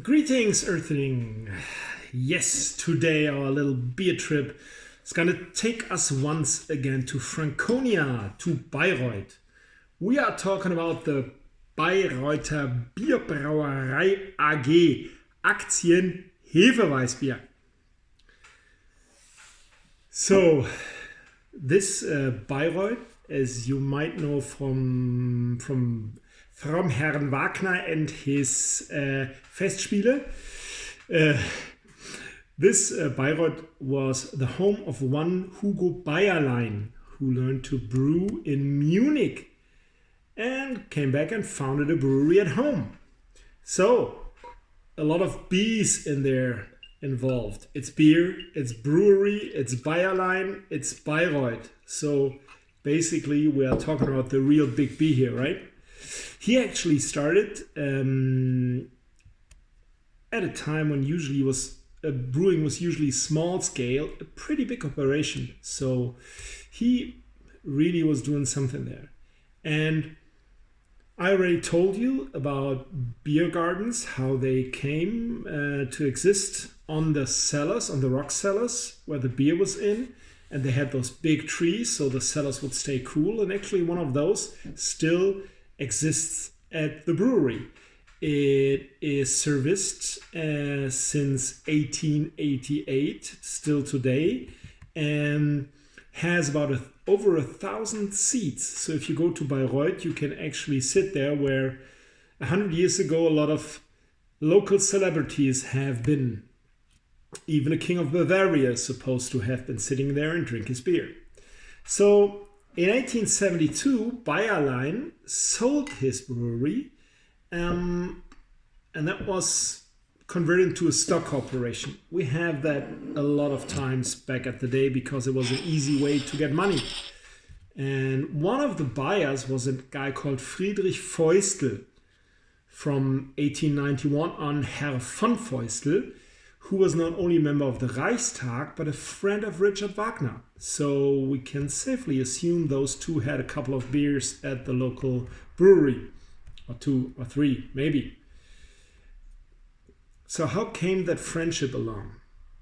Greetings, Earthling. Yes, today our little beer trip is gonna take us once again to Franconia, to Bayreuth. We are talking about the Bayreuther Bierbrauerei AG, Aktien Hefeweißbier. So, this Bayreuth, as you might know from Herrn Wagner and his Festspiele. This Bayreuth was the home of one Hugo Bayerlein, who learned to brew in Munich and came back and founded a brewery at home. So, a lot of B's in there involved. It's beer, it's brewery, it's Bayerlein, it's Bayreuth. So, basically, we are talking about the real big B here, right? He actually started at a time when brewing was usually small scale, a pretty big operation. So he really was doing something there. And I already told you about beer gardens, how they came to exist on the cellars, on the rock cellars where the beer was in. And they had those big trees so the cellars would stay cool. And actually one of those still exists at the brewery. It is serviced since 1888, still today, and has about over 1,000 seats. So if you go to Bayreuth, you can actually sit there where 100 years ago a lot of local celebrities have been. Even a king of Bavaria is supposed to have been sitting there and drink his beer. So in 1872, Bayerlein sold his brewery, and that was converted into a stock corporation. We have that a lot of times back at the day because it was an easy way to get money. And one of the buyers was a guy called Friedrich Feustel from 1891 on Herr von Feustel, who was not only a member of the Reichstag, but a friend of Richard Wagner. So we can safely assume those two had a couple of beers at the local brewery, or two or three, maybe. So how came that friendship along?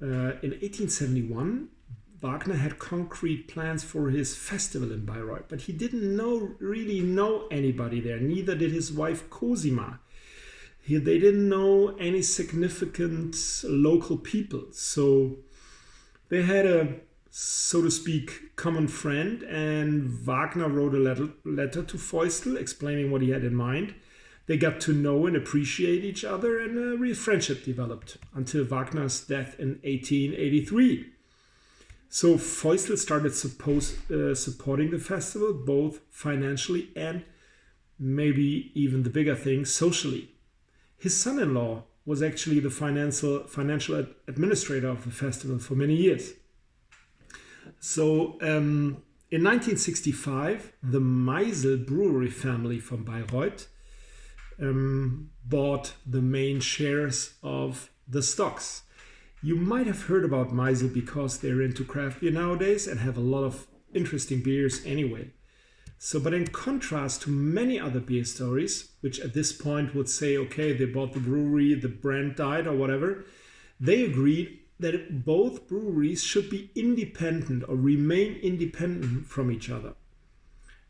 In 1871, Wagner had concrete plans for his festival in Bayreuth, but he didn't really know anybody there, neither did his wife Cosima. They didn't know any significant local people. So they had a, so to speak, common friend, and Wagner wrote a letter to Feustel explaining what he had in mind. They got to know and appreciate each other, and a real friendship developed until Wagner's death in 1883. So Feustel started supporting the festival, both financially and maybe even the bigger thing, socially. His son-in-law was actually the financial administrator of the festival for many years. So in 1965, the Meisel brewery family from Bayreuth bought the main shares of the stocks. You might have heard about Meisel because they're into craft beer nowadays and have a lot of interesting beers anyway. So, but in contrast to many other beer stories, which at this point would say, okay, they bought the brewery, the brand died or whatever, they agreed that both breweries should be independent or remain independent from each other.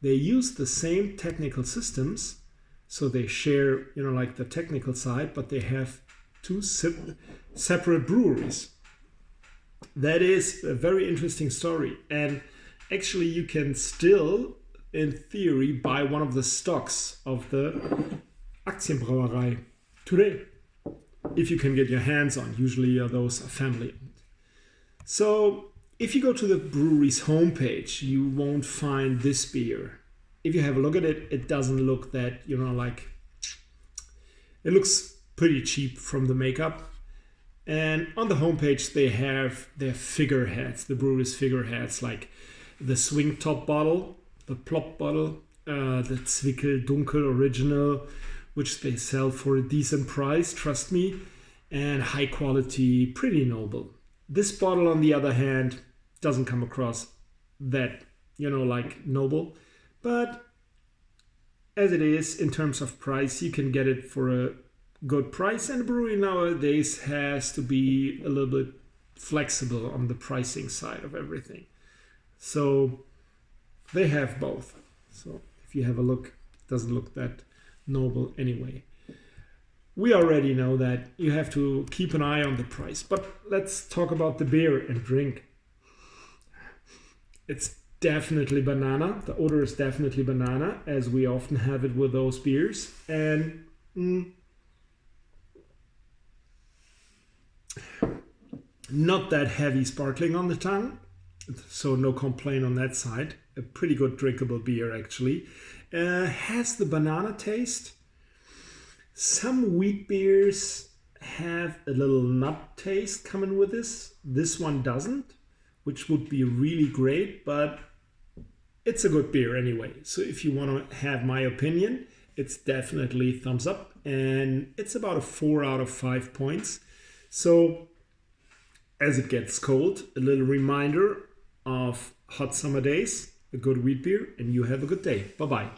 They use the same technical systems, so they share, like the technical side, but they have two separate breweries. That is a very interesting story. And actually you can still, in theory, buy one of the stocks of the Aktienbrauerei today, if you can get your hands on. Usually those are family owned. So if you go to the brewery's homepage, you won't find this beer. If you have a look at it, it doesn't look that, it looks pretty cheap from the makeup. And on the homepage, they have their figureheads, the brewery's figureheads, like the swing top bottle, the plop bottle, the Zwickel Dunkel Original, which they sell for a decent price, trust me, and high quality, pretty noble. This bottle, on the other hand, doesn't come across that, noble, but as it is in terms of price, you can get it for a good price, and the brewery nowadays has to be a little bit flexible on the pricing side of everything. So they have both. So if you have a look, it doesn't look that noble anyway. We already know that you have to keep an eye on the price, but let's talk about the beer and drink. It's definitely banana. The odor is definitely banana, as we often have it with those beers. And not that heavy sparkling on the tongue, so no complaint on that side. A pretty good drinkable beer, actually. Has the banana taste. Some wheat beers have a little nut taste coming with this. This one doesn't, which would be really great, but it's a good beer anyway. So if you want to have my opinion, it's definitely thumbs up, and it's about a 4 out of 5 points. So as it gets cold, a little reminder of hot summer days, a good wheat beer, and you have a good day. Bye-bye.